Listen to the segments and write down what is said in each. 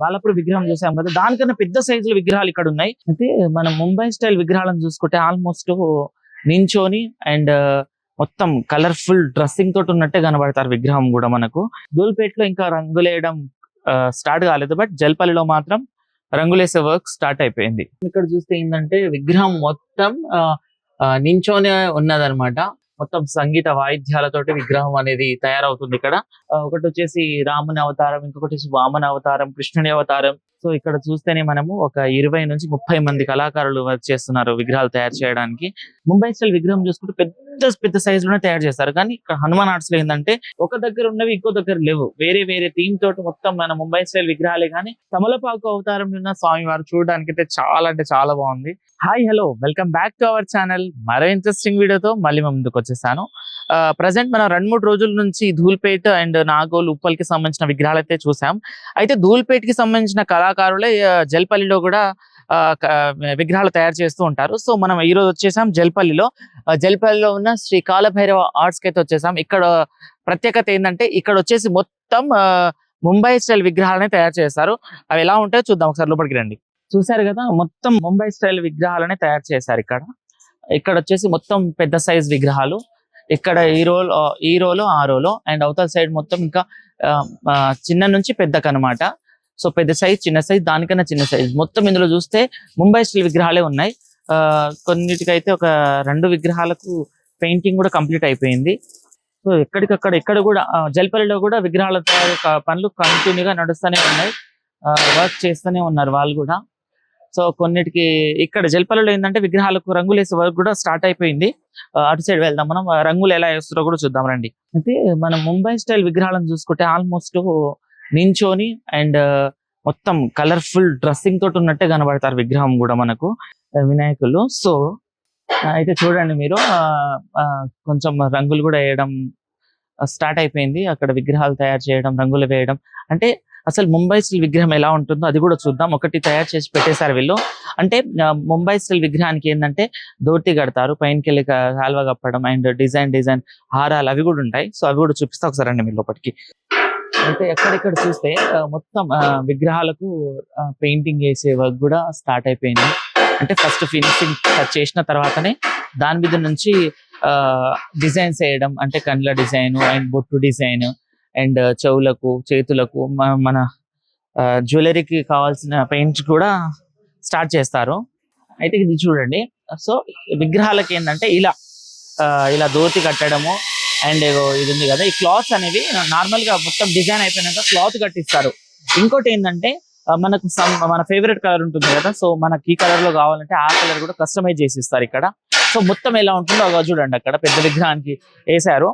బాలాపూర్ విగ్రహం చూసాం కదా, దానికన్నా పెద్ద సైజుల విగ్రహాలు ఇక్కడ ఉన్నాయి. అయితే మనం ముంబై స్టైల్ విగ్రహాలను చూసుకుంటే ఆల్మోస్ట్ నించోని అండ్ మొత్తం కలర్ఫుల్ డ్రెస్సింగ్ తోటి ఉన్నట్టే కనబడతారు విగ్రహం కూడా మనకు. ధూల్పేటలో ఇంకా రంగులేయడం స్టార్ట్ కాలేదు, బట్ జల్పల్లిలో మాత్రం రంగులేసే వర్క్ స్టార్ట్ అయిపోయింది. ఇక్కడ చూస్తే ఏంటంటే విగ్రహం మొత్తం నించోనే ఉన్నదనమాట. మొత్తం సంగీత వాయిద్యాలతోటి విగ్రహం అనేది తయారవుతుంది ఇక్కడ. ఒకటి వచ్చేసి రాముని అవతారం, ఇంకొకటి వామన అవతారం, కృష్ణుని అవతారం. సో ఇక్కడ చూస్తేనే మనము ఒక 20 నుంచి 30 మంది కళాకారులు వర్క్ చేస్తున్నారు విగ్రహాలు తయారు చేయడానికి. ముంబై స్టైల్ విగ్రహం చూసుకుంటే పెద్ద పెద్ద సైజులోనే తయారు చేస్తారు, కానీ ఇక్కడ హనుమాన్ ఆర్ట్స్ లో ఏంటంటే ఒక దగ్గర ఉన్నవి ఇంకో దగ్గర లేవు. వేరే వేరే థీమ్ తోటి మొత్తం మన ముంబై స్టైల్ విగ్రహాలే. కానీ తమలపాకు అవతారం ఉన్న స్వామి వారు చూడడానికి అయితే చాలా అంటే చాలా బాగుంది. Hi hello, welcome back to our channel. మరో ఇంట్రెస్టింగ్ వీడియోతో మళ్ళీ ముందుకు వచ్చేసాను. ప్రజెంట్ మనం 2-3 రోజుల నుంచి ధూల్పేట్ అండ్ నాగోల్, ఉప్పల్కి సంబంధించిన విగ్రహాలు అయితే చూసాం. అయితే ధూల్పేట్కి సంబంధించిన కళాకారులే జల్పల్లిలో కూడా విగ్రహాలు తయారు చేస్తూ ఉంటారు. సో మనం ఈ రోజు వచ్చేసాం జల్పల్లిలో ఉన్న శ్రీ కాలభైరవ ఆర్ట్స్ కి అయితే వచ్చేసాం. ఇక్కడ ప్రత్యేకత ఏంటంటే ఇక్కడ వచ్చేసి మొత్తం ముంబై స్టైల్ విగ్రహాలనే తయారు చేస్తారు. అవి ఎలా ఉంటాయో చూద్దాం, ఒకసారి లోపలికి రండి. చూసారు కదా, మొత్తం ముంబై స్టైల్ విగ్రహాలనే తయారు చేశారు ఇక్కడ వచ్చేసి మొత్తం పెద్ద సైజ్ విగ్రహాలు. ఇక్కడ ఈ రోలో ఆ రోలో అండ్ అవతల సైడ్ మొత్తం ఇంకా చిన్న నుంచి పెద్దకు అనమాట. సో పెద్ద సైజ్, చిన్న సైజ్, దానికన్నా చిన్న సైజ్, మొత్తం ఇందులో చూస్తే ముంబై స్టైల్ విగ్రహాలే ఉన్నాయి. కొన్నిటికైతే ఒక 2 విగ్రహాలకు పెయింటింగ్ కూడా కంప్లీట్ అయిపోయింది. సో ఇక్కడ కూడా జల్పల్లిలో కూడా విగ్రహాల పనులు కంటిన్యూగా నడుస్తూనే ఉన్నాయి, వర్క్ చేస్తూనే ఉన్నారు వాళ్ళు కూడా. సో కొన్నిటికి ఇక్కడ జల్పల్లిలో ఏంటంటే విగ్రహాలకు రంగులేసే వర్క్ కూడా స్టార్ట్ అయిపోయింది. అటు సైడ్ వెళ్దాం, మనం రంగులు ఎలా వేస్తారో కూడా చూద్దాం రండి. అయితే మనం ముంబై స్టైల్ విగ్రహాలను చూసుకుంటే ఆల్మోస్ట్ నించోని అండ్ మొత్తం కలర్ఫుల్ డ్రెస్సింగ్ తోటి ఉన్నట్టే కనబడతారు విగ్రహం కూడా మనకు, వినాయకులు. సో అయితే చూడండి మీరు, కొంచెం రంగులు కూడా వేయడం స్టార్ట్ అయిపోయింది. అక్కడ విగ్రహాలు తయారు చేయడం, రంగులు వేయడం. అంటే అసలు ముంబై స్టైల్ విగ్రహం ఎలా ఉంటుందో అది కూడా చూద్దాం. ఒకటి తయారు చేసి పెట్టేశారు వీళ్ళు. అంటే ముంబై స్టైల్ విగ్రహానికి ఏంటంటే ధోతి కడతారు, పైనకి వెళ్ళి కాల్వ కప్పడం అండ్ డిజైన్ హారాలు అవి కూడా ఉంటాయి. సో అవి కూడా చూపిస్తా ఒకసారి అండి మీరు లోపలికి. అయితే ఎక్కడెక్కడ చూస్తే మొత్తం విగ్రహాలకు పెయింటింగ్ వేసే వర్క్ కూడా స్టార్ట్ అయిపోయింది. అంటే ఫస్ట్ ఫినిషింగ్ చేసిన తర్వాతనే దాని మీద నుంచి డిజైన్స్ వేయడం, అంటే కండ్ల డిజైన్ అండ్ బొట్టు డిజైన్ అండ్ చెవులకు, చేతులకు, మన జ్యువెలరీకి కావాల్సిన పెయింట్స్ కూడా స్టార్ట్ చేస్తారు. అయితే ఇది చూడండి. సో విగ్రహాలకి ఏంటంటే ఇలా ధోతి కట్టడము అండ్ ఇది ఉంది కదా, ఈ క్లాత్స్ అనేవి నార్మల్ గా మొత్తం డిజైన్ అయిపోయినాక క్లాత్ కట్టిస్తారు. ఇంకోటి ఏంటంటే మనకు మన ఫేవరెట్ కలర్ ఉంటుంది కదా, సో మనకి ఈ కలర్ లో కావాలంటే ఆ కలర్ కూడా కస్టమైజ్ చేసి ఇస్తారు ఇక్కడ. సో మొత్తం ఎలా ఉంటుందో చూడండి, అక్కడ పెద్ద విగ్రహానికి వేసారు.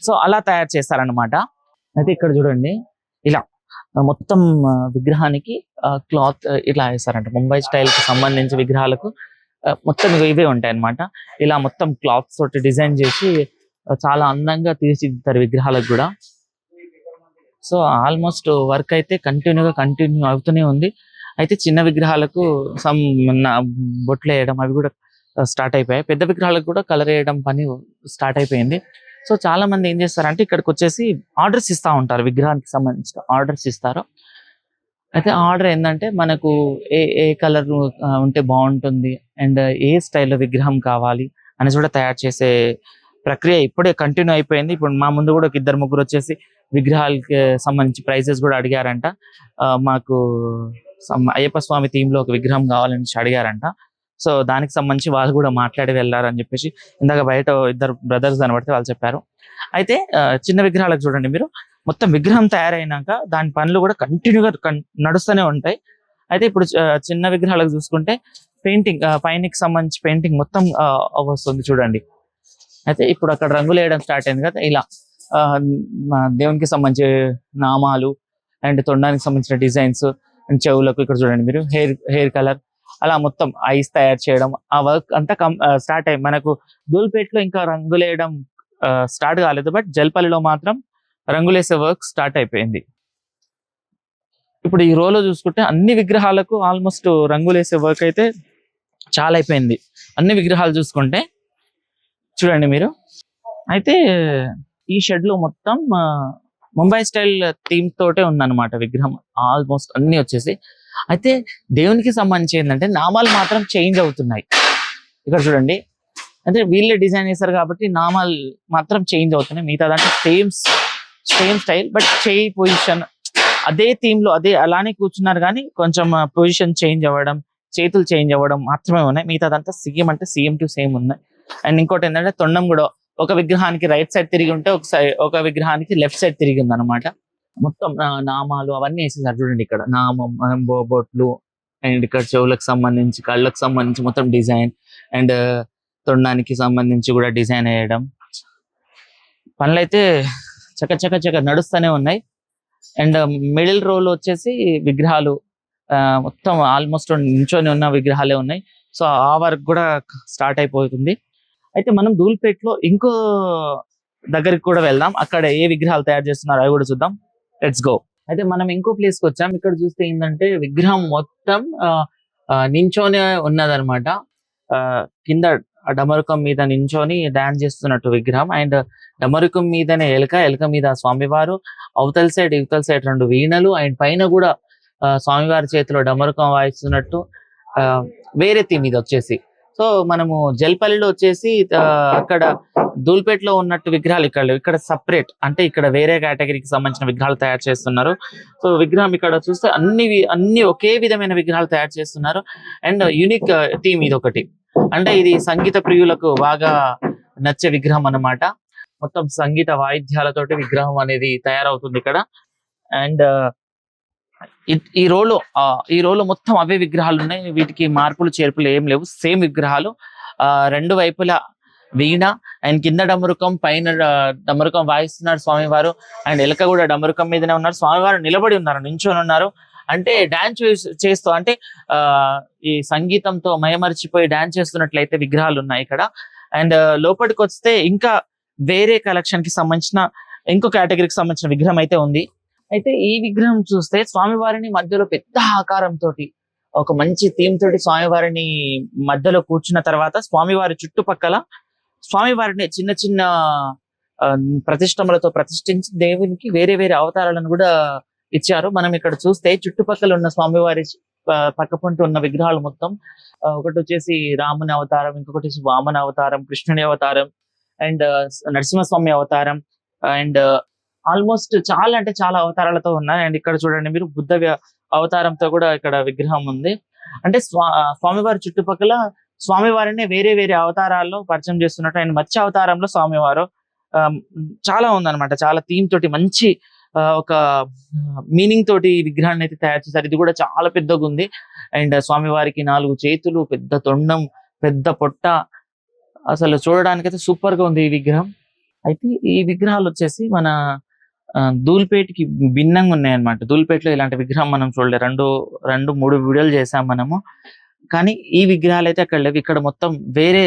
సో అలా తయారు చేస్తారనమాట. అయితే ఇక్కడ చూడండి, ఇలా మొత్తం విగ్రహానికి క్లాత్ ఇట్లా వేస్తారంట. ముంబై స్టైల్ కి సంబంధించి విగ్రహాలకు మొత్తం ఇవే ఉంటాయి అన్నమాట. ఇలా మొత్తం క్లాత్స్ తోటి డిజైన్ చేసి చాలా అందంగా తీర్చిదిద్దారు విగ్రహాలకు కూడా. సో ఆల్మోస్ట్ వర్క్ అయితే కంటిన్యూ అవుతూనే ఉంది. అయితే చిన్న విగ్రహాలకు బొట్లు వేయడం అవి కూడా స్టార్ట్ అయిపోయాయి. పెద్ద విగ్రహాలకు కూడా కలర్ వేయడం పని స్టార్ట్ అయిపోయింది. సో చాలా మంది ఏం చేస్తారంటే ఇక్కడికి వచ్చేసి ఆర్డర్స్ ఇస్తూ ఉంటారు, విగ్రహానికి సంబంధించిన ఆర్డర్స్ ఇస్తారు. అయితే ఆర్డర్ ఏంటంటే మనకు ఏ కలర్ ఉంటే బాగుంటుంది అండ్ ఏ స్టైల్లో విగ్రహం కావాలి అని కూడా తయారు చేసే ప్రక్రియ ఇప్పుడే కంటిన్యూ అయిపోయింది. ఇప్పుడు మా ముందు కూడా 2-3 వచ్చేసి విగ్రహాలకి సంబంధించి ప్రైజెస్ కూడా అడిగారంట. మాకు అయ్యప్ప స్వామి థీమ్ లో ఒక విగ్రహం కావాలని అడిగారంట. సో దానికి సంబంధించి వాళ్ళు కూడా మాట్లాడి వెళ్ళారని చెప్పేసి ఇందాక బయట 2 బ్రదర్స్ కనబడితే వాళ్ళు చెప్పారు. అయితే చిన్న విగ్రహాలకు చూడండి మీరు, మొత్తం విగ్రహం తయారైనాక దాని పనులు కూడా కంటిన్యూగా నడుస్తూనే ఉంటాయి. అయితే ఇప్పుడు చిన్న విగ్రహాలకు చూసుకుంటే పెయింటింగ్, పైనకి సంబంధించి పెయింటింగ్ మొత్తం వస్తుంది చూడండి. అయితే ఇప్పుడు అక్కడ రంగులు వేయడం స్టార్ట్ అయింది కదా, ఇలా దేవునికి సంబంధించి నామాలు అండ్ తొండానికి సంబంధించిన డిజైన్స్ అండ్ చెవులకు ఇక్కడ చూడండి మీరు హెయిర్ కలర్, అలా మొత్తం ఐస్ తయారు చేయడం, ఆ వర్క్ అంతా స్టార్ట్ అయ్యి మనకు ధూల్పేటలో ఇంకా రంగులేయడం స్టార్ట్ కాలేదు, బట్ జల్పల్లిలో మాత్రం రంగులేసే వర్క్ స్టార్ట్ అయిపోయింది. ఇప్పుడు ఈ రోలో చూసుకుంటే అన్ని విగ్రహాలకు ఆల్మోస్ట్ రంగులేసే వర్క్ అయితే చాలా అయిపోయింది. అన్ని విగ్రహాలు చూసుకుంటే చూడండి మీరు. అయితే ఈ షెడ్ లో మొత్తం ముంబై స్టైల్ థీమ్ తోటే ఉందన్నమాట విగ్రహం ఆల్మోస్ట్ అన్ని వచ్చేసి. అయితే దేవునికి సంబంధించి ఏంటంటే నామాలు మాత్రం చేంజ్ అవుతున్నాయి. ఇక్కడ చూడండి, అంటే వీళ్ళే డిజైన్ చేశారు కాబట్టి నామాలు మాత్రం చేంజ్ అవుతున్నాయి. మిగతా దాంట్లో సేమ్ స్టైల్, బట్ చేయి పొజిషన్ అదే థీమ్ లో అదే అలానే కూర్చున్నారు, కానీ కొంచెం పొజిషన్ చేంజ్ అవ్వడం, చేతులు చేంజ్ అవ్వడం మాత్రమే ఉన్నాయి. మిగతాదంతా సేమ్ అంటే సేమ్ టు సేమ్ ఉన్నాయి. అండ్ ఇంకోటి ఏంటంటే తొండం కూడా ఒక విగ్రహానికి రైట్ సైడ్ తిరిగి ఉంటే ఒక విగ్రహానికి లెఫ్ట్ సైడ్ తిరిగి ఉంది అనమాట. మొత్తం నామాలు అవన్నీ వేసేసారు చూడండి. ఇక్కడ నామం, బొట్లు, అండ్ ఇక్కడ చెవులకు సంబంధించి, కళ్ళకు సంబంధించి మొత్తం డిజైన్, అండ్ తొండానికి సంబంధించి కూడా డిజైన్ వేయడం. పనులైతే చక్క నడుస్తూనే ఉన్నాయి. అండ్ మిడిల్ రోల్ వచ్చేసి విగ్రహాలు మొత్తం ఆల్మోస్ట్ నించొని ఉన్న విగ్రహాలే ఉన్నాయి. సో ఆ వర్క్ కూడా స్టార్ట్ అయిపోతుంది. అయితే మనం ధూల్పేట్లో ఇంకో దగ్గరికి కూడా వెళ్దాం, అక్కడ ఏ విగ్రహాలు తయారు చేస్తున్నారో అవి కూడా చూద్దాం. Let's go. అయితే మనం ఇంకో ప్లేస్ కి వచ్చాం. ఇక్కడ చూస్తే ఏంటంటే విగ్రహం మొత్తం నించొని ఉన్నదనమాట. కింద డమరుకం మీద నించొని డాన్స్ చేస్తున్నట్టు విగ్రహం. అండ్ డమరుకం మీదనే ఎలుక మీద స్వామివారు, అవతల సైడ్ ఇవతల సైడ్ 2 వీణలు, అండ్ పైన కూడా స్వామివారి చేతిలో డమరుకం వాయిస్తున్నట్టు వేరే థీమ్ ఇది వచ్చేసి. సో మనము జల్పల్లిలో వచ్చేసి అక్కడ ధూల్పేట్లో ఉన్నట్టు విగ్రహాలు ఇక్కడ సపరేట్, అంటే ఇక్కడ వేరే కేటగిరీకి సంబంధించిన విగ్రహాలు తయారు చేస్తున్నారు. సో విగ్రహం ఇక్కడ చూస్తే అన్ని ఒకే విధమైన విగ్రహాలు తయారు చేస్తున్నారు. అండ్ యూనిక్ థీమ్ ఇది ఒకటి, అంటే ఇది సంగీత ప్రియులకు బాగా నచ్చే విగ్రహం అన్నమాట. మొత్తం సంగీత వాయిద్యాలతోటి విగ్రహం అనేది తయారవుతుంది ఇక్కడ. అండ్ ఈ రోలో మొత్తం అవే విగ్రహాలు ఉన్నాయి. వీటికి మార్పులు చేర్పులు ఏం లేవు, సేమ్ విగ్రహాలు. 2 వైపులా వీణ, అండ్ కింద డమరుకం, పైన డమరుకం వాయిస్తున్నారు స్వామివారు. అండ్ ఎలక కూడా డమరుకం మీదనే ఉన్నారు. స్వామివారు నిలబడి ఉన్నారు, నించొని ఉన్నారు. అంటే డాన్స్ చేస్తూ, అంటే ఈ సంగీతంతో మయమర్చిపోయి డాన్స్ చేస్తున్నట్లయితే విగ్రహాలు ఉన్నాయి ఇక్కడ. అండ్ లోపలికి వస్తే ఇంకా వేరే కలెక్షన్ కి సంబంధించిన ఇంకో కేటగిరీకి సంబంధించిన విగ్రహం అయితే ఉంది. అయితే ఈ విగ్రహం చూస్తే స్వామివారిని మధ్యలో పెద్ద ఆకారంతో ఒక మంచి థీమ్ తోటి స్వామివారిని మధ్యలో కూర్చున్న తర్వాత స్వామివారి చుట్టుపక్కల స్వామివారిని చిన్న ప్రతిష్టములతో ప్రతిష్ఠించి దేవునికి వేరే వేరే అవతారాలను కూడా ఇచ్చారు. మనం ఇక్కడ చూస్తే చుట్టుపక్కల ఉన్న స్వామివారి పక్కపొంటి ఉన్న విగ్రహాలు మొత్తం ఒకటి వచ్చేసి రాముని అవతారం, ఇంకొకటి వామన అవతారం, కృష్ణుని అవతారం, అండ్ నరసింహస్వామి అవతారం, అండ్ ఆల్మోస్ట్ చాలా అంటే చాలా అవతారాలతో ఉన్నాయి. అండ్ ఇక్కడ చూడండి మీరు బుద్ధ అవతారంతో కూడా ఇక్కడ విగ్రహం ఉంది. అంటే స్వామివారి చుట్టుపక్కల స్వామివారిని వేరే వేరే అవతారాల్లో పరిచయం చేస్తున్నట్టు. అండ్ మత్స్య అవతారంలో స్వామివారు చాలా ఉందన్నమాట. చాలా థీమ్ తోటి మంచి ఒక మీనింగ్ తోటి ఈ విగ్రహాన్ని అయితే తయారు చేశారు. ఇది కూడా చాలా పెద్దగా ఉంది. అండ్ స్వామివారికి 4 చేతులు, పెద్ద తొండం, పెద్ద పొట్ట, అసలు చూడడానికి అయితే సూపర్ గా ఉంది ఈ విగ్రహం. అయితే ఈ విగ్రహాలు వచ్చేసి మన ధూల్పేట్కి భిన్నంగా ఉన్నాయి అనమాట. ధూల్పేట్లో ఇలాంటి విగ్రహం మనం చూడలేదు. 2-3 వీడియోలు చేసాం మనము, కానీ ఈ విగ్రహాలు అయితే అక్కడ లేవు. ఇక్కడ మొత్తం వేరే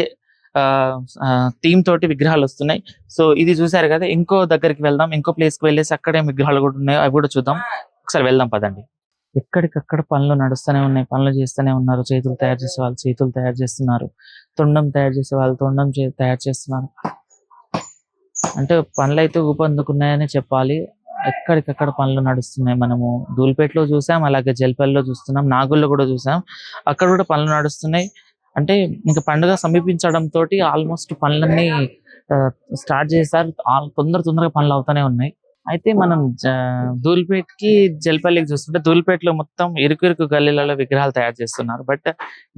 థీమ్ తోటి విగ్రహాలు వస్తున్నాయి. సో ఇది చూసారు కదా. ఇంకో దగ్గరికి వెళ్దాం, ఇంకో ప్లేస్ కి వెళ్ళేసి అక్కడే విగ్రహాలు కూడా ఉన్నాయి, అవి కూడా చూద్దాం. ఒకసారి వెళ్దాం పదండి. ఎక్కడికక్కడ పనులు నడుస్తూనే ఉన్నాయి, పనులు చేస్తూనే ఉన్నారు. చేతులు తయారు చేసే వాళ్ళు చేతులు తయారు చేస్తున్నారు, తొండం తయారు చేసే వాళ్ళు తొండం తయారు చేస్తున్నారు. అంటే పనులు అయితే ఊపందుకున్నాయని చెప్పాలి. ఎక్కడికక్కడ పనులు నడుస్తున్నాయి. మనము ధూల్పేట్లో చూసాం, అలాగే జల్పల్లిలో చూస్తున్నాం, నాగూర్లో కూడా చూసాం, అక్కడ కూడా పనులు నడుస్తున్నాయి. అంటే ఇంకా పండుగ సమీపించడం తోటి ఆల్మోస్ట్ పనులన్నీ స్టార్ట్ చేశారు. తొందరగా పనులు అవుతానే ఉన్నాయి. అయితే మనం ధూల్పేట్ కి జల్పల్లికి చూస్తుంటే ధూల్పేట్లో మొత్తం ఇరుకు గల్లీలలో విగ్రహాలు తయారు చేస్తున్నారు. బట్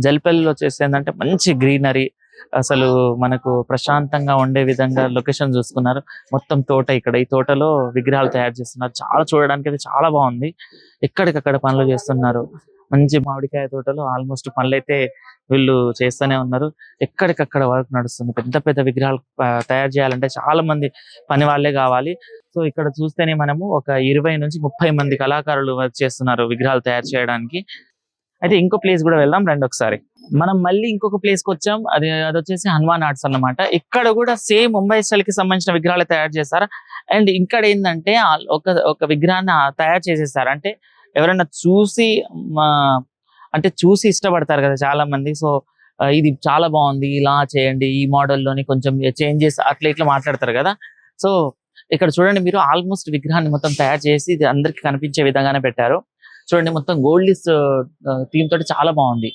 జల్పల్లిలో వచ్చేసి ఏంటంటే మంచి గ్రీనరీ, అసలు మనకు ప్రశాంతంగా ఉండే విధంగా లొకేషన్ చూసుకున్నారు. మొత్తం తోట, ఇక్కడ ఈ తోటలో విగ్రహాలు తయారు చేస్తున్నారు. చాలా చూడడానికి అయితే చాలా బాగుంది. ఎక్కడికక్కడ పనులు చేస్తున్నారు. మంచి మామిడికాయ తోటలో ఆల్మోస్ట్ పనులు అయితే వీళ్ళు చేస్తూనే ఉన్నారు. ఎక్కడికక్కడ వర్క్ నడుస్తుంది. పెద్ద విగ్రహాలు తయారు చేయాలంటే చాలా మంది పని వాళ్ళే కావాలి. సో ఇక్కడ చూస్తేనే మనము ఒక 20 నుంచి 30 మంది కళాకారులు వర్క్ చేస్తున్నారు విగ్రహాలు తయారు చేయడానికి. అయితే ఇంకో ప్లేస్ కూడా వెళ్దాం రండి ఒకసారి. మనం మళ్ళీ ఇంకొక ప్లేస్ కి వచ్చాం. అది వచ్చేసి హనుమాన్ ఆర్ట్స్ అన్నమాట. ఇక్కడ కూడా సేమ్ ముంబై స్టైల్ కి సంబంధించిన విగ్రహాలు తయారు చేస్తారు. అండ్ ఇక్కడ ఏంటంటే ఒక విగ్రహాన్ని తయారు చేసేస్తారు. అంటే ఎవరైనా చూసి ఇష్టపడతారు కదా చాలా మంది. సో ఇది చాలా బాగుంది, ఇలా చేయండి, ఈ మోడల్లోని కొంచెం చేంజెస్ అట్లా ఇట్లా మాట్లాడతారు కదా. సో ఇక్కడ చూడండి మీరు, ఆల్మోస్ట్ విగ్రహాన్ని మొత్తం తయారు చేసి ఇది అందరికి కనిపించే విధంగానే పెట్టారు. చూడండి మొత్తం గోల్డ్ థీమ్ తోటి చాలా బాగుంది.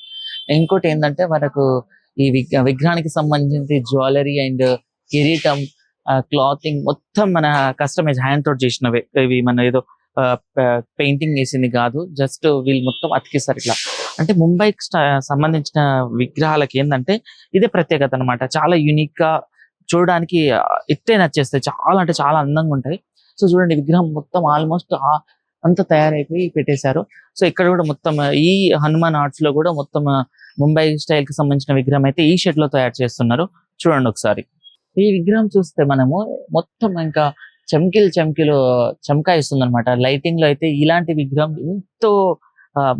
ఇంకోటి ఏంటంటే మనకు ఈ విగ్రహానికి సంబంధించి జ్యువెలరీ అండ్ కిరీటం, క్లాతింగ్ మొత్తం మన కస్టమైజ్ హ్యాండ్ తోటి చేసినవే. ఇవి మన ఏదో పెయింటింగ్ వేసింది కాదు, జస్ట్ వీళ్ళు మొత్తం అతికిస్తారు ఇట్లా. అంటే ముంబైకి సంబంధించిన విగ్రహాలకి ఏంటంటే ఇదే ప్రత్యేకత అనమాట. చాలా యూనిక్ గా చూడడానికి ఇట్టే నచ్చేస్తాయి. చాలా అంటే చాలా అందంగా ఉంటాయి. సో చూడండి విగ్రహం మొత్తం ఆల్మోస్ట్ అంతా తయారైపోయి పెట్టేశారు. సో ఇక్కడ కూడా మొత్తం ఈ హనుమాన్ ఆర్ట్స్ లో కూడా మొత్తం ముంబై స్టైల్ కి సంబంధించిన విగ్రహం అయితే ఈ షెడ్ లో తయారు చేస్తున్నారు. చూడండి ఒకసారి ఈ విగ్రహం చూస్తే మనము మొత్తం ఇంకా చమ్కిలు చమకాయిస్తుంది అనమాట. లైటింగ్ లో అయితే ఇలాంటి విగ్రహం ఎంతో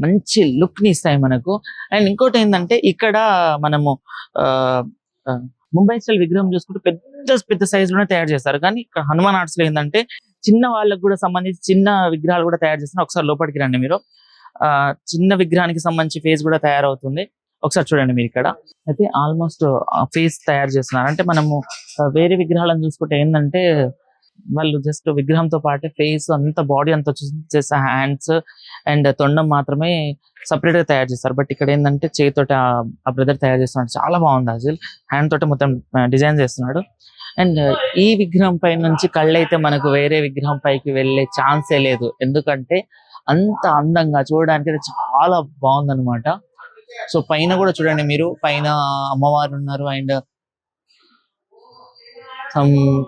మంచి లుక్ ని ఇస్తాయి మనకు. అండ్ ఇంకోటి ఏంటంటే ఇక్కడ మనము ముంబై స్టైల్ విగ్రహం చూసుకుంటే పెద్ద పెద్ద సైజ్ లోనే తయారు చేస్తారు. కానీ ఇక్కడ హనుమాన్ ఆర్ట్స్ లో ఏంటంటే చిన్న వాళ్ళకు కూడా సంబంధించి చిన్న విగ్రహాలు కూడా తయారు చేస్తున్నారు. ఒకసారి లోపలికి రండి మీరు. చిన్న విగ్రహానికి సంబంధించి ఫేస్ కూడా తయారవుతుంది. ఒకసారి చూడండి మీరు. ఇక్కడ అయితే ఆల్మోస్ట్ ఫేస్ తయారు చేస్తున్నారు. అంటే మనము వేరే విగ్రహాలను చూసుకుంటే ఏంటంటే వాళ్ళు జస్ట్ విగ్రహంతో పాటు ఫేస్ అంత బాడీ అంతా వచ్చేసి హ్యాండ్స్ అండ్ తొండం మాత్రమే సపరేట్ గా తయారు చేస్తారు. బట్ ఇక్కడ ఏంటంటే చేతితోటి ఆ బ్రదర్ తయారు చేస్తున్నాడు. చాలా బాగుంది అసలు. హ్యాండ్ తోటి మొత్తం డిజైన్ చేస్తున్నాడు. అండ్ ఈ విగ్రహం పై నుంచి కళ్ళు అయితే మనకు వేరే విగ్రహం పైకి వెళ్ళే ఛాన్సే లేదు. ఎందుకంటే అంత అందంగా చూడడానికి చాలా బాగుందన్నమాట. సో పైన కూడా చూడండి మీరు, పైన అమ్మవారు ఉన్నారు. అండ్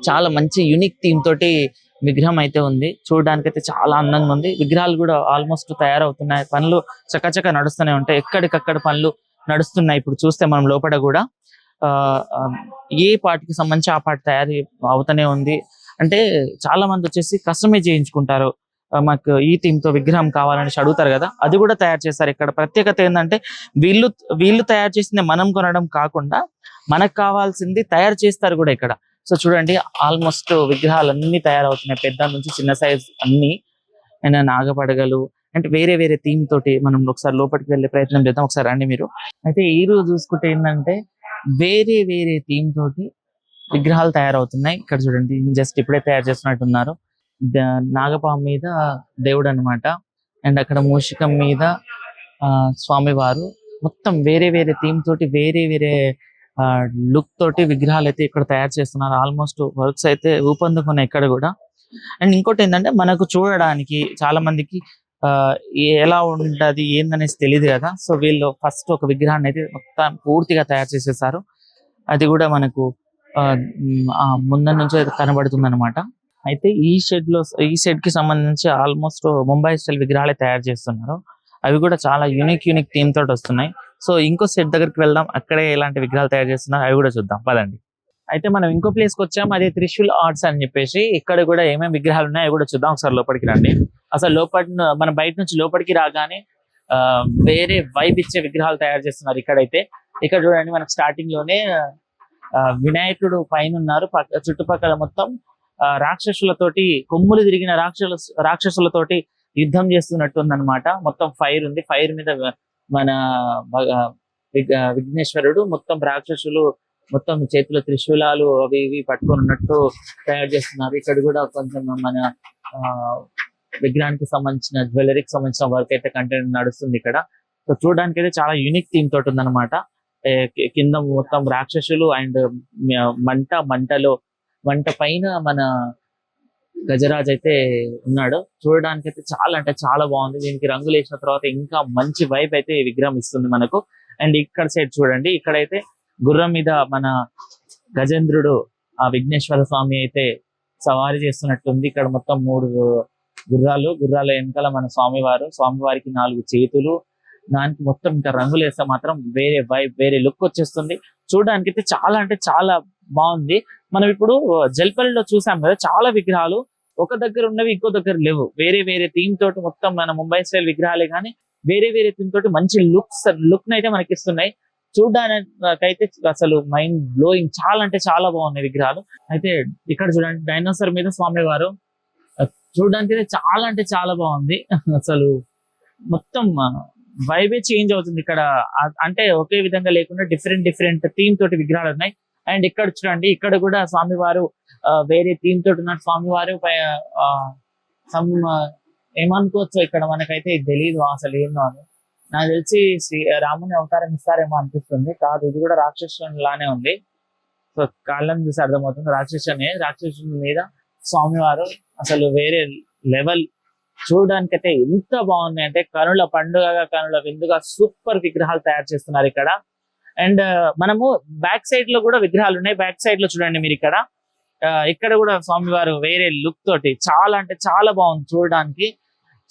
చాలా మంచి యూనిక్ థీమ్ తోటి విగ్రహం అయితే ఉంది. చూడడానికి అయితే చాలా అందంగా ఉంది. విగ్రహాలు కూడా ఆల్మోస్ట్ తయారవుతున్నాయి. పనులు చకచక నడుస్తూనే ఉంటాయి. ఎక్కడికక్కడ పనులు నడుస్తున్నాయి. ఇప్పుడు చూస్తే మనం లోపల కూడా ఏ పార్ట్కి సంబంధించి ఆ పార్ట్ తయారు అవుతూనే ఉంది. అంటే చాలా మంది వచ్చేసి కస్టమైజ్ చేయించుకుంటారు. మాకు ఈ థీమ్ తో విగ్రహం కావాలని అడుగుతారు కదా, అది కూడా తయారు చేస్తారు. ఇక్కడ ప్రత్యేకత ఏంటంటే వీళ్ళు తయారు చేసింది మనం కొనడం కాకుండా మనకు కావాల్సింది తయారు చేస్తారు కూడా ఇక్కడ. సో చూడండి ఆల్మోస్ట్ విగ్రహాలు అన్ని తయారవుతున్నాయి, పెద్ద నుంచి చిన్న సైజ్ అన్ని. అండ్ నాగపడగలు అంటే వేరే వేరే థీమ్ తోటి మనం ఒకసారి లోపలికి వెళ్ళే ప్రయత్నం చేద్దాం. ఒకసారి రండి మీరు. అయితే ఈ రోజు చూసుకుంటే ఏంటంటే వేరే వేరే థీమ్ తోటి విగ్రహాలు తయారవుతున్నాయి. ఇక్కడ చూడండి జస్ట్ ఇప్పుడే తయారు చేస్తున్నట్టున్నారు. నాగపాము మీద దేవుడు అనమాట. అండ్ అక్కడ మూషికం మీద స్వామివారు. మొత్తం వేరే వేరే థీమ్ తోటి వేరే వేరే లుక్ తోటి విగ్రహాలు అయితే ఇక్కడ తయారు చేస్తున్నారు. ఆల్మోస్ట్ వర్క్స్ అయితే ఊపందుకున్నాయి ఇక్కడ కూడా. అండ్ ఇంకోటి ఏంటంటే మనకు చూడడానికి చాలా మందికి ఎలా ఉంటది ఏందనేసి తెలియదు కదా. సో వీళ్ళు ఫస్ట్ ఒక విగ్రహాన్ని అయితే మొత్తం పూర్తిగా తయారు చేసేసారు. అది కూడా మనకు ముందు నుంచి కనబడుతుంది అనమాట. అయితే ఈ షెడ్ కి సంబంధించి ఆల్మోస్ట్ ముంబై స్టైల్ విగ్రహాలే తయారు చేస్తున్నారు. అవి కూడా చాలా యూనిక్ థీమ్ తోటి వస్తున్నాయి. సో ఇంకో సెట్ దగ్గరికి వెళ్దాం, అక్కడే ఎలాంటి విగ్రహాలు తయారు చేస్తున్నారు అవి కూడా చూద్దాం పదండి. అయితే మనం ఇంకో ప్లేస్ కి వచ్చాం, అదే త్రిశూల్ ఆర్ట్స్ అని చెప్పేసి. ఇక్కడ కూడా ఏమేమి విగ్రహాలు ఉన్నాయో అవి కూడా చూద్దాం. ఒకసారి లోపలికి రండి. అసలు మనం బయట నుంచి లోపలికి రాగానే వేరే వైబ్ ఇచ్చే విగ్రహాలు తయారు చేస్తున్నారు ఇక్కడైతే. ఇక్కడ చూడండి మనకు స్టార్టింగ్ లోనే వినాయకుడు పైన ఉన్నారు. చుట్టుపక్కల మొత్తం రాక్షసులతోటి, కొమ్ములు తిరిగిన రాక్షసులతోటి యుద్ధం చేస్తున్నట్టు ఉందన్నమాట. మొత్తం ఫైర్ ఉంది. ఫైర్ మీద మన విఘ్నేశ్వరుడు, మొత్తం రాక్షసులు మొత్తం చేతిలో త్రిశూలాలు అవి ఇవి పట్టుకొని ఉన్నట్టు తయారు చేస్తున్నారు. ఇక్కడ కూడా కొంచెం మన విగ్రహానికి సంబంధించిన జ్యువెలరీకి సంబంధించిన వర్క్ అయితే కంటెంట్ నడుస్తుంది ఇక్కడ. సో చూడడానికి అయితే చాలా యూనిక్ థీమ్ తోటి ఉందన్నమాట. కింద మొత్తం రాక్షసులు అండ్ మంట పైన మన గజరాజ్ అయితే ఉన్నాడు. చూడడానికి అయితే చాలా అంటే చాలా బాగుంది. దీనికి రంగులు వేసిన తర్వాత ఇంకా మంచి వైబ్ అయితే ఈ విగ్రహం ఇస్తుంది మనకు. అండ్ ఇక్కడ సైడ్ చూడండి, ఇక్కడైతే గుర్రం మీద మన గజేంద్రుడు ఆ విఘ్నేశ్వర స్వామి అయితే సవారీ చేస్తున్నట్టుంది. ఇక్కడ మొత్తం 3 గుర్రాల వెనకాల మన స్వామివారికి 4 చేతులు. దానికి మొత్తం ఇంకా రంగులు వేస్తే మాత్రం వేరే వైబ్, వేరే లుక్ వచ్చేస్తుంది. చూడడానికి అయితే చాలా అంటే చాలా బాగుంది. మనం ఇప్పుడు జల్పల్లిలో చూసాం కదా, చాలా విగ్రహాలు ఒక దగ్గర ఉన్నవి ఇంకో దగ్గర లేవు. వేరే వేరే థీమ్ తోటి మొత్తం మన ముంబై స్టైల్ విగ్రహాలే కానీ వేరే వేరే థీమ్ తోటి మంచి లుక్ అయితే మనకి ఇస్తున్నాయి. చూడడానికైతే అసలు మైండ్ బ్లోయింగ్, చాలా అంటే చాలా బాగున్నాయి విగ్రహాలు. అయితే ఇక్కడ చూడండి డైనోసార్ మీద స్వామివారు. చూడడానికి అయితే చాలా అంటే చాలా బాగుంది. అసలు మొత్తం వైబే చేంజ్ అవుతుంది ఇక్కడ. అంటే ఒకే విధంగా లేకుండా డిఫరెంట్ థీమ్ తోటి విగ్రహాలు ఉన్నాయి. అండ్ ఇక్కడ చూడండి, ఇక్కడ కూడా స్వామివారు వేరే థీమ్ తోటి ఉన్నారు. స్వామివారు సమ్ ఏమనుకోవచ్చు ఇక్కడ, మనకైతే తెలియదు అసలు ఏందో అని. నాకు తెలిసి రాముని అవతారం ఇస్తారేమో అనిపిస్తుంది. కాదు, ఇది కూడా రాక్షసుని లానే ఉంది. సో కాళ్ళని చూసి అర్థమవుతుంది రాక్షసుని మీద స్వామివారు అసలు వేరే లెవెల్. చూడడానికైతే ఎంత బాగుంది అంటే కనుల పండుగగా కనుల విందుగా సూపర్ విగ్రహాలు తయారు చేస్తున్నారు ఇక్కడ. అండ్ మనము బ్యాక్ సైడ్ లో కూడా విగ్రహాలు ఉన్నాయి. బ్యాక్ సైడ్ లో చూడండి మీరు ఇక్కడ కూడా స్వామివారు వేరే లుక్ తోటి చాలా అంటే చాలా బాగుంది చూడడానికి.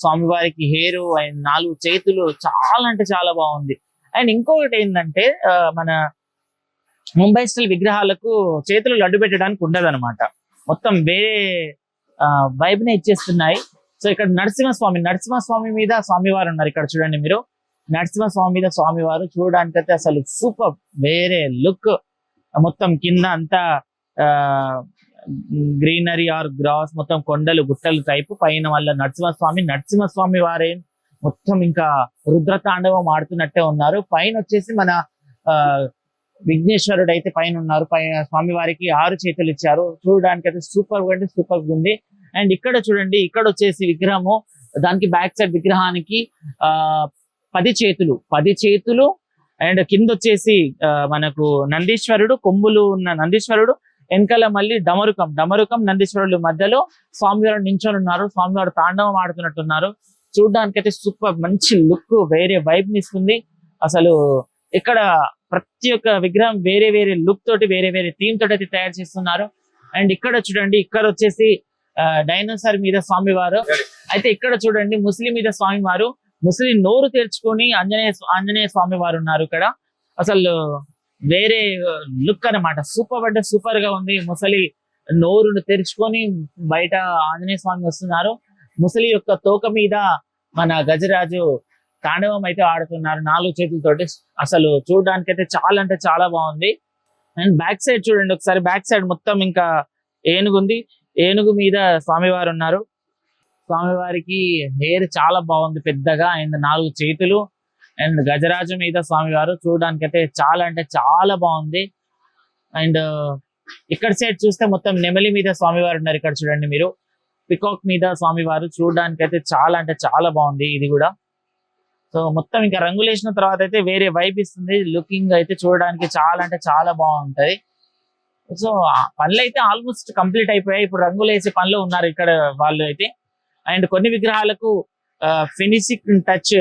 స్వామివారికి హెయిర్ అండ్ 4 చేతులు చాలా అంటే చాలా బాగుంది. అండ్ ఇంకొకటి ఏంటంటే మన ముంబై స్టైల్ విగ్రహాలకు చేతులు లడ్డు పెట్టడానికి ఉండదు అనమాట, మొత్తం వేరే వైబ్ నే ఇచ్చేస్తున్నాయి. సో ఇక్కడ నరసింహస్వామి మీద స్వామివారు ఉన్నారు. ఇక్కడ చూడండి మీరు, నరసింహస్వామి మీద స్వామివారు చూడడానికైతే అసలు సూపర్ వేరే లుక్. మొత్తం కింద అంతా గ్రీనరీ ఆర్ గ్రాస్, మొత్తం కొండలు గుట్టలు టైపు, పైన వల్ల నరసింహస్వామి వారే మొత్తం ఇంకా రుద్రతాండవం ఆడుతున్నట్టే ఉన్నారు. పైన వచ్చేసి మన విఘ్నేశ్వరుడు అయితే పైన ఉన్నారు. పైన స్వామివారికి 6 చేతులు ఇచ్చారు. చూడడానికి అయితే సూపర్ అంటే సూపర్ ఉంది. అండ్ ఇక్కడ చూడండి, ఇక్కడ వచ్చేసి విగ్రహము, దానికి బ్యాక్ సైడ్ విగ్రహానికి 10 చేతులు అండ్ కింద వచ్చేసి మనకు నందీశ్వరుడు, కొమ్ములు ఉన్న నందీశ్వరుడు, వెనకాల మళ్ళీ డమరుకం నందీశ్వరుడు మధ్యలో స్వామివారు నించొని ఉన్నారు. స్వామివారు తాండవం ఆడుతున్నట్టున్నారు. చూడడానికి అయితే సూపర్ మంచి లుక్, వేరే వైబ్ ని ఇస్తుంది. అసలు ఇక్కడ ప్రతి ఒక్క విగ్రహం వేరే వేరే లుక్ తోటి, వేరే వేరే థీమ్ తోటి అయితే తయారు చేస్తున్నారు. అండ్ ఇక్కడ చూడండి, ఇక్కడ వచ్చేసి డైనోసార్ మీద స్వామివారు అయితే, ఇక్కడ చూడండి ముస్లిం మీద స్వామివారు, ముస్లిం నోరు తెరుచుకొని ఆంజనేయ స్వామి వారు ఉన్నారు ఇక్కడ. అసలు వేరే లుక్ అన్నమాట, సూపర్ అంటే సూపర్ గా ఉంది. ముసలి నోరును తెరుచుకొని బయట ఆంజనేయ స్వామి వస్తున్నారు. ముసలి యొక్క తోక మీద మన గజరాజు తాండవం అయితే ఆడుతున్నారు 4 చేతులతోటి. అసలు చూడడానికి అయితే చాలా అంటే చాలా బాగుంది. అండ్ బ్యాక్ సైడ్ చూడండి ఒకసారి, బ్యాక్ సైడ్ మొత్తం ఇంకా ఏనుగు ఉంది. ఏనుగు మీద స్వామివారు ఉన్నారు. స్వామివారికి హెయిర్ చాలా బాగుంది పెద్దగా, అండ్ 4 చేతులు. అండ్ గజరాజు మీద స్వామివారు చూడడానికి అయితే చాలా అంటే చాలా బాగుంది. అండ్ ఇక్కడ సైడ్ చూస్తే మొత్తం నెమలి మీద స్వామివారు ఉన్నారు. ఇక్కడ చూడండి మీరు, పికాక్ మీద స్వామివారు చూడడానికి అయితే చాలా అంటే చాలా బాగుంది ఇది కూడా. సో మొత్తం ఇంకా రంగులు వేసిన తర్వాత అయితే వేరే వైబ్ ఇస్తుంది. లుకింగ్ అయితే చూడడానికి చాలా అంటే చాలా బాగుంటది. సో పనులు అయితే ఆల్మోస్ట్ కంప్లీట్ అయిపోయాయి. ఇప్పుడు రంగులు వేసే పనులు ఉన్నారు ఇక్కడ వాళ్ళు అయితే. అండ్ కొన్ని విగ్రహాలకు ఫినిషింగ్ టచ్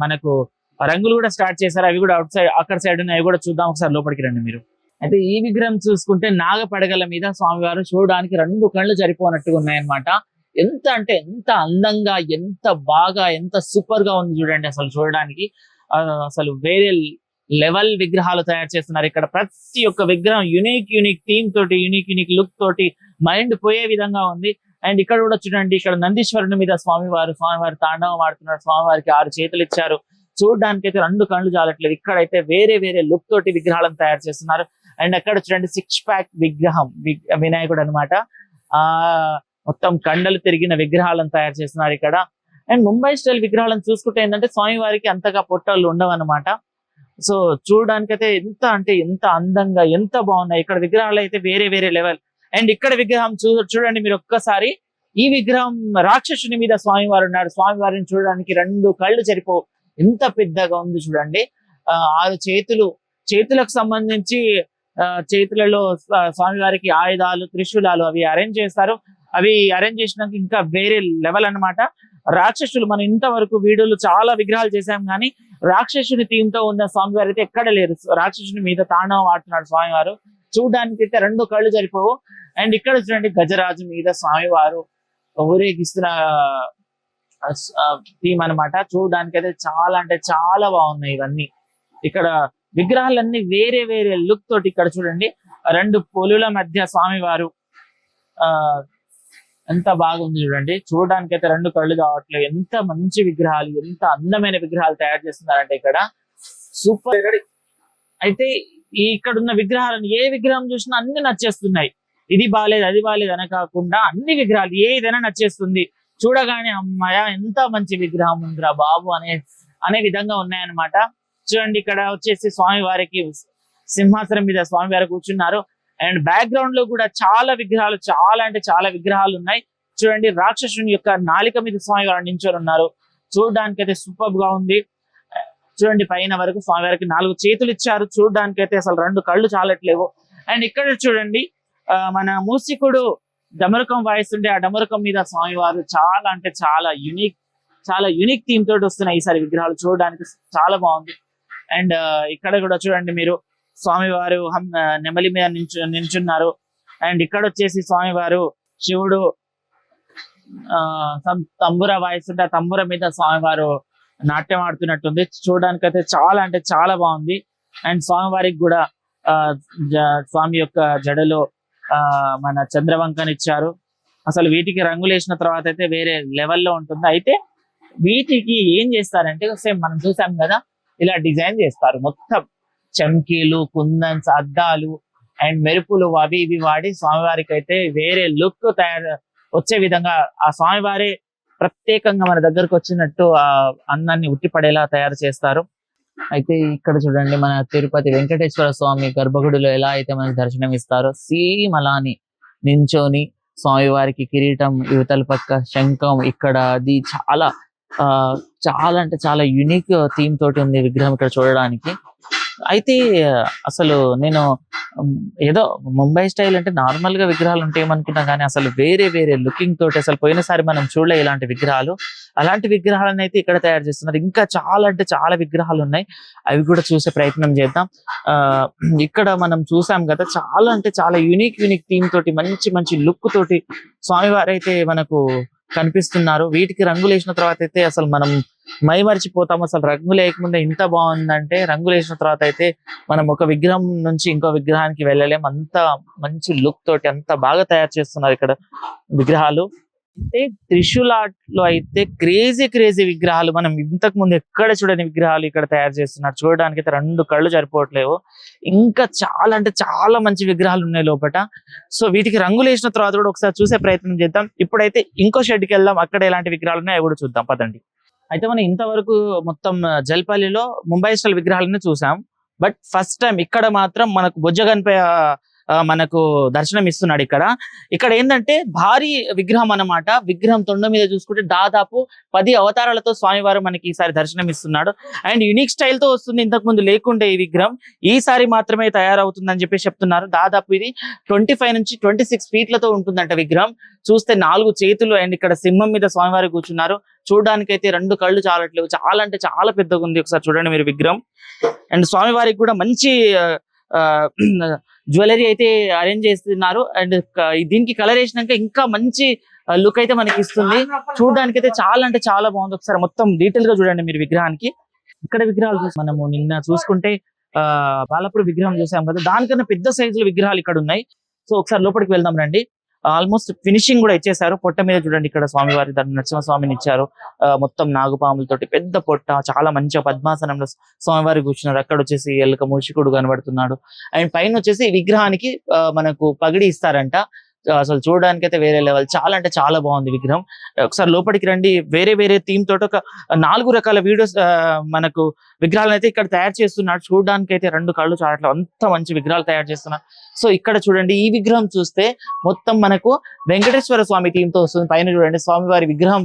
మనకు రంగులు కూడా స్టార్ట్ చేశారు. అవి కూడా అవుట్ సైడ్ అక్కడ సైడ్ ఉన్నాయి, అవి కూడా చూద్దాం. ఒకసారి లోపలికి రండి మీరు. అయితే ఈ విగ్రహం చూసుకుంటే నాగపడగల మీద స్వామివారు చూడడానికి 2 కళ్ళు సరిపోనట్టుగా ఉన్నాయన్నమాట. ఎంత అంటే ఎంత అందంగా, ఎంత బాగా, ఎంత సూపర్ గా ఉంది చూడండి. అసలు చూడడానికి అసలు వేరే లెవెల్ విగ్రహాలు తయారు చేస్తున్నారు ఇక్కడ. ప్రతి ఒక్క విగ్రహం యూనిక్ థీమ్ తోటి, యూనిక్ లుక్ తోటి మైండ్ పోయే విధంగా ఉంది. అండ్ ఇక్కడ కూడా చూడండి, ఇక్కడ నందీశ్వరుని మీద స్వామివారు తాండవం ఆడుతున్నారు. స్వామివారికి 6 చేతులు ఇచ్చారు. చూడడానికి అయితే 2 కళ్ళు చాలట్లేదు. ఇక్కడైతే వేరే వేరే లుక్ తోటి విగ్రహాలను తయారు చేస్తున్నారు. అండ్ అక్కడ చూడండి 6 ప్యాక్ విగ్రహం, వినాయకుడు అనమాట. మొత్తం కండలు తిరిగిన విగ్రహాలను తయారు చేస్తున్నారు ఇక్కడ. అండ్ ముంబై స్టైల్ విగ్రహాలను చూసుకుంటే ఏంటంటే స్వామివారికి అంతగా పొట్టలు ఉండవు అనమాట. సో చూడడానికి అయితే ఎంత అంటే ఎంత అందంగా, ఎంత బాగున్నాయి ఇక్కడ విగ్రహాలు అయితే వేరే వేరే లెవెల్. అండ్ ఇక్కడ విగ్రహం చూడండి మీరు ఒక్కసారి. ఈ విగ్రహం రాక్షసుని మీద స్వామివారు ఉన్నాడు. స్వామివారిని చూడడానికి 2 కళ్ళు సరిపోవు, ఎంత పెద్దగా ఉంది చూడండి. 6 చేతులకు సంబంధించి చేతులలో స్వామివారికి ఆయుధాలు, త్రిశూలాలు అవి అరేంజ్ చేస్తారు. అవి అరేంజ్ చేసినాక ఇంకా వేరే లెవెల్ అన్నమాట. రాక్షసులు మనం ఇంతవరకు వీడియోలు చాలా విగ్రహాలు చేశాం, కానీ రాక్షసుని థీమ్ తో ఉన్న స్వామివారు అయితే ఎక్కడ లేరు. రాక్షసుని మీద తాండవం ఆడుతున్నాడు స్వామివారు. చూడడానికి అయితే 2 కళ్ళు సరిపోవు. అండ్ ఇక్కడ చూడండి గజరాజు మీద స్వామివారు ఊరేగిస్తున్న థీమ్ అనమాట. చూడడానికి అయితే చాలా అంటే చాలా బాగున్నాయి ఇవన్నీ. ఇక్కడ విగ్రహాలన్నీ వేరే వేరే లుక్ తోటి. ఇక్కడ చూడండి 2 పులుల మధ్య స్వామివారు ఎంత బాగుంది చూడండి. చూడడానికి అయితే 2 కళ్ళు కావట్లేదు. ఎంత మంచి విగ్రహాలు, ఎంత అందమైన విగ్రహాలు తయారు చేస్తున్నారంటే ఇక్కడ సూపర్. అయితే ఇక్కడ ఉన్న విగ్రహాలను ఏ విగ్రహం చూసినా అన్ని నచ్చేస్తున్నాయి. ఇది బాలేదు అది బాలేదు అని కాకుండా అన్ని విగ్రహాలు ఏదైనా నచ్చేస్తుంది. చూడగానే అమ్మాయ ఎంత మంచి విగ్రహం ఉందిరా బాబు అనే విధంగా ఉన్నాయన్నమాట. చూడండి ఇక్కడ వచ్చేసి స్వామి వారికి సింహాసనం మీద స్వామివారు కూర్చున్నారు. అండ్ బ్యాక్గ్రౌండ్ లో కూడా చాలా విగ్రహాలు, చాలా అంటే చాలా విగ్రహాలు ఉన్నాయి. చూడండి, రాక్షసుని యొక్క నాలిక మీద స్వామివారు నించొని ఉన్నారు. చూడడానికి అయితే సూపర్ గా ఉంది. చూడండి, పైన వరకు స్వామివారికి 4 చేతులు ఇచ్చారు. చూడడానికి అయితే అసలు 2 కళ్ళు చాలట్లేవు. అండ్ ఇక్కడ చూడండి, మన మూసికుడు డమరుకం వాయిస్తుంటే ఆ డమరుకం మీద స్వామివారు చాలా అంటే చాలా యూనిక్ థీమ్ తోటి వస్తున్నాయి ఈసారి విగ్రహాలు. చూడడానికి చాలా బాగుంది. అండ్ ఇక్కడ కూడా చూడండి మీరు, స్వామివారు నెమలి మీద నించున్నారు. అండ్ ఇక్కడ వచ్చేసి స్వామివారు శివుడు తంబుర వాయిస్తుంటే ఆ తంబుర మీద స్వామివారు నాట్యం ఆడుతున్నట్టుంది. చూడడానికి అయితే చాలా అంటే చాలా బాగుంది. అండ్ స్వామివారికి కూడా స్వామి యొక్క జడలో మన చంద్రవంకనిచ్చారు. అసలు వీటికి రంగులు వేసిన తర్వాత అయితే వేరే లెవెల్లో ఉంటుంది. అయితే వీటికి ఏం చేస్తారంటే సేమ్ మనం చూసాం కదా, ఇలా డిజైన్ చేస్తారు. మొత్తం చమ్కీలు, కుందన్స్, అద్దాలు అండ్ మెరుపులు అవి ఇవి వాడి స్వామివారికి అయితే వేరే లుక్ వచ్చే విధంగా ఆ స్వామివారే ప్రత్యేకంగా మన దగ్గరకు వచ్చినట్టు ఆ అన్నాన్ని ఉట్టిపడేలా తయారు చేస్తారు. అయితే ఇక్కడ చూడండి, మన తిరుపతి వెంకటేశ్వర స్వామి గర్భగుడిలో ఎలా అయితే మనకి దర్శనం ఇస్తారో సేమ్ అలాని నించొని స్వామివారికి కిరీటం, యువతల పక్క శంఖం, ఇక్కడ అది చాలా అంటే చాలా యూనిక్ థీమ్ తోటి ఉంది విగ్రహం ఇక్కడ చూడడానికి. అయితే అసలు నేను ఏదో ముంబై స్టైల్ అంటే నార్మల్ గా విగ్రహాలు ఉంటాయి ఏమనుకున్నా, కానీ అసలు వేరే వేరే లుకింగ్ తోటి అసలు పోయినసారి మనం చూడలే ఇలాంటి విగ్రహాలు. అలాంటి విగ్రహాలను అయితే ఇక్కడ తయారు చేస్తున్నారు. ఇంకా చాలా అంటే చాలా విగ్రహాలు ఉన్నాయి, అవి కూడా చూసే ప్రయత్నం చేద్దాం. ఇక్కడ మనం చూసాం కదా, చాలా అంటే చాలా యూనిక్ థీమ్ తోటి మంచి మంచి లుక్ తోటి స్వామివారు అయితే మనకు కనిపిస్తున్నారు. వీటికి రంగులు వేసిన తర్వాత అయితే అసలు మనం మైమరిచిపోతాం. అసలు రంగులు వేయకముందే ఇంత బాగుందంటే రంగులు వేసిన తర్వాత అయితే మనం ఒక విగ్రహం నుంచి ఇంకో విగ్రహానికి వెళ్ళలేం. అంత మంచి లుక్ తోటి అంత బాగా తయారు చేస్తున్నారు ఇక్కడ విగ్రహాలు. అయితే త్రిశూల్ ఆర్ట్ లో అయితే క్రేజీ విగ్రహాలు మనం ఇంతకు ముందు ఎక్కడ చూడని విగ్రహాలు ఇక్కడ తయారు చేస్తున్నారు. చూడడానికి అయితే 2 కళ్ళు సరిపోవట్లేవు. ఇంకా చాలా అంటే చాలా మంచి విగ్రహాలు ఉన్నాయి లోపల. సో వీటికి రంగులు వేసిన తర్వాత కూడా ఒకసారి చూసే ప్రయత్నం చేద్దాం. ఇప్పుడైతే ఇంకో షెడ్కి వెళ్దాం, అక్కడ ఎలాంటి విగ్రహాలు ఉన్నాయో కూడా చూద్దాం పదండి. అయితే మనం ఇంతవరకు మొత్తం జల్పల్లిలో ముంబై స్టైల్ విగ్రహాలను చూసాం. బట్ ఫస్ట్ టైం ఇక్కడ మాత్రం మనకు బొజ్జగన్పై మనకు దర్శనం ఇస్తున్నాడు. ఇక్కడ ఏంటంటే భారీ విగ్రహం అన్నమాట. విగ్రహం తొండ మీద చూసుకుంటే దాదాపు 10 అవతారాలతో స్వామివారు మనకి ఈసారి దర్శనం ఇస్తున్నాడు. అండ్ యూనిక్ స్టైల్ తో వస్తుంది, ఇంతకు ముందు లేకుండే ఈ విగ్రహం ఈసారి మాత్రమే తయారవుతుందని చెప్పి చెప్తున్నారు. దాదాపు ఇది 25 నుంచి 26 ఫీట్లతో ఉంటుందంట విగ్రహం. చూస్తే 4 చేతులు అండ్ ఇక్కడ సింహం మీద స్వామివారు కూర్చున్నారు. చూడడానికి అయితే 2 కళ్ళు చాలట్లేవు, చాలా అంటే చాలా పెద్దగా ఉంది. ఒకసారి చూడండి మీరు విగ్రహం. అండ్ స్వామివారికి కూడా మంచి జ్యువెలరీ అయితే అరేంజ్ చేస్తున్నారు. అండ్ దీనికి కలర్ వేసినాక ఇంకా మంచి లుక్ అయితే మనకి ఇస్తుంది. చూడడానికి అయితే చాలా అంటే చాలా బాగుంది. ఒకసారి మొత్తం డీటెయిల్ గా చూడండి మీరు విగ్రహానికి. ఇక్కడ విగ్రహాలు చూసి మనము నిన్న చూసుకుంటే బాలాపూర్ విగ్రహం చూసాం కదా, దానికన్నా పెద్ద సైజుల విగ్రహాలు ఇక్కడ ఉన్నాయి. సో ఒకసారి లోపలికి వెళ్దాం రండి. ఆల్మోస్ట్ ఫినిషింగ్ కూడా ఇచ్చేసారు. పొట్ట మీద చూడండి, ఇక్కడ స్వామివారి నరసింహస్వామిని ఇచ్చారు. మొత్తం నాగుపాములతోటి పెద్ద పొట్ట, చాలా మంచిగా పద్మాసనంలో స్వామివారి కూర్చున్నారు. అక్కడ వచ్చేసి ఎలుక మూషికుడు కనబడుతున్నాడు. అండ్ పైన వచ్చేసి విగ్రహానికి మనకు పగిడి ఇస్తారంట. అసలు చూడడానికి అయితే వేరే లెవెల్, చాలా అంటే చాలా బాగుంది విగ్రహం. ఒకసారి లోపలికి రండి. వేరే వేరే థీమ్ తోటి ఒక 4 రకాల వీడియోస్ మనకు విగ్రహాలను అయితే ఇక్కడ తయారు చేస్తున్నాడు. చూడడానికి అయితే 2 కళ్ళు చాలట్లేదు, అంత మంచి విగ్రహాలు తయారు చేస్తున్నారు. సో ఇక్కడ చూడండి, ఈ విగ్రహం చూస్తే మొత్తం మనకు వెంకటేశ్వర స్వామి థీమ్ తో వస్తుంది. పైన చూడండి స్వామివారి విగ్రహం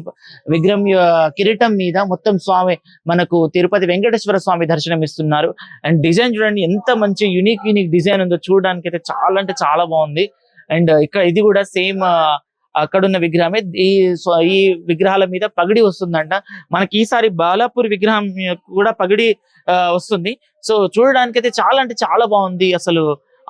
కిరీటం మీద మొత్తం స్వామి మనకు తిరుపతి వెంకటేశ్వర స్వామి దర్శనం ఇస్తున్నారు. అండ్ డిజైన్ చూడండి ఎంత మంచి యూనిక్ డిజైన్ ఉందో, చూడడానికి అయితే చాలా అంటే చాలా బాగుంది. అండ్ ఇక్కడ ఇది కూడా సేమ్ అక్కడున్న విగ్రహమే. ఈ విగ్రహాల మీద పగిడి వస్తుందంట మనకి. ఈసారి బాలాపూర్ విగ్రహం కూడా పగిడి వస్తుంది. సో చూడడానికి అయితే చాలా అంటే చాలా బాగుంది. అసలు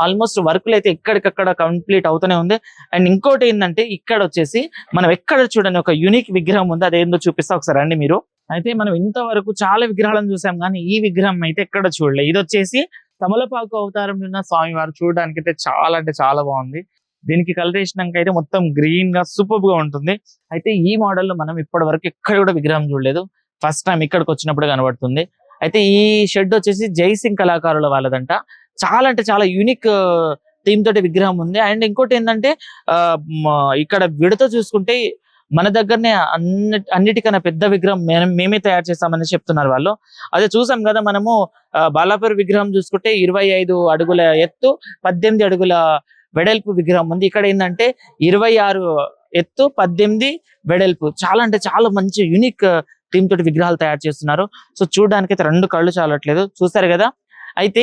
ఆల్మోస్ట్ వర్క్లు అయితే ఎక్కడికక్కడ కంప్లీట్ అవుతూనే ఉంది. అండ్ ఇంకోటి ఏంటంటే, ఇక్కడ వచ్చేసి మనం ఎక్కడ చూడండి ఒక యూనిక్ విగ్రహం ఉంది, అదేందో చూపిస్తా ఒకసారి రండి మీరు. అయితే మనం ఇంతవరకు చాలా విగ్రహాలను చూసాం, కానీ ఈ విగ్రహం అయితే ఎక్కడ చూడలేదు. ఇది వచ్చేసి తమలపాకు అవతారం ఉన్న స్వామివారు. చూడడానికి అయితే చాలా అంటే చాలా బాగుంది. దీనికి కలర్ వేసినాక అయితే మొత్తం గ్రీన్ గా సూపర్ గా ఉంటుంది. అయితే ఈ మోడల్ లో మనం ఇప్పటి వరకు ఎక్కడ కూడా విగ్రహం చూడలేదు, ఫస్ట్ టైం ఇక్కడికి వచ్చినప్పుడు కనబడుతుంది. అయితే ఈ షెడ్ వచ్చేసి జైసింగ్ కళాకారుల వాళ్ళదంట. చాలా అంటే చాలా యూనిక్ థీమ్ తోటి విగ్రహం ఉంది. అండ్ ఇంకోటి ఏంటంటే ఇక్కడ విడత చూసుకుంటే మన దగ్గరనే అన్నిటికన్నా పెద్ద విగ్రహం మేమే తయారు చేస్తామని చెప్తున్నారు వాళ్ళు. అదే చూసాం కదా మనము బాలాపూర్ విగ్రహం చూసుకుంటే 25 అడుగుల ఎత్తు 18 అడుగుల వెడల్పు విగ్రహం ఉంది. ఇక్కడ ఏంటంటే 26 ఎత్తు 18 వెడల్పు. చాలా అంటే చాలా మంచి యూనిక్ థీమ్ తోటి విగ్రహాలు తయారు చేస్తున్నారు. సో చూడడానికి అయితే 2 కళ్ళు చాలట్లేదు, చూస్తారు కదా. అయితే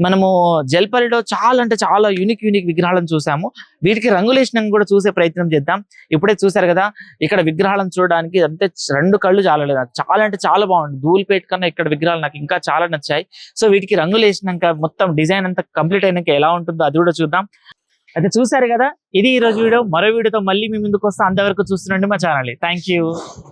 మనము జల్పల్లిలో చాలా అంటే చాలా యూనిక్ విగ్రహాలను చూసాము. వీటికి రంగులేషణం కూడా చూసే ప్రయత్నం చేద్దాం. ఇప్పుడే చూసారు కదా ఇక్కడ విగ్రహాలను చూడడానికి అంటే 2 కళ్ళు చాలలేదు నాకు. చాలా అంటే చాలా బాగుంది. ధూళిపేట కన్నా ఇక్కడ విగ్రహాలు నాకు ఇంకా చాలా నచ్చాయి. సో వీటికి రంగులేసినాక మొత్తం డిజైన్ అంతా కంప్లీట్ అయినాక ఎలా ఉంటుందో అది కూడా చూద్దాం. అయితే చూసారు కదా, ఇది ఈ రోజు వీడియో. మరో వీడియోతో మళ్ళీ మీ ముందుకు వస్తా. అంతవరకు చూస్తుండండి మా ఛానల్. Thank you.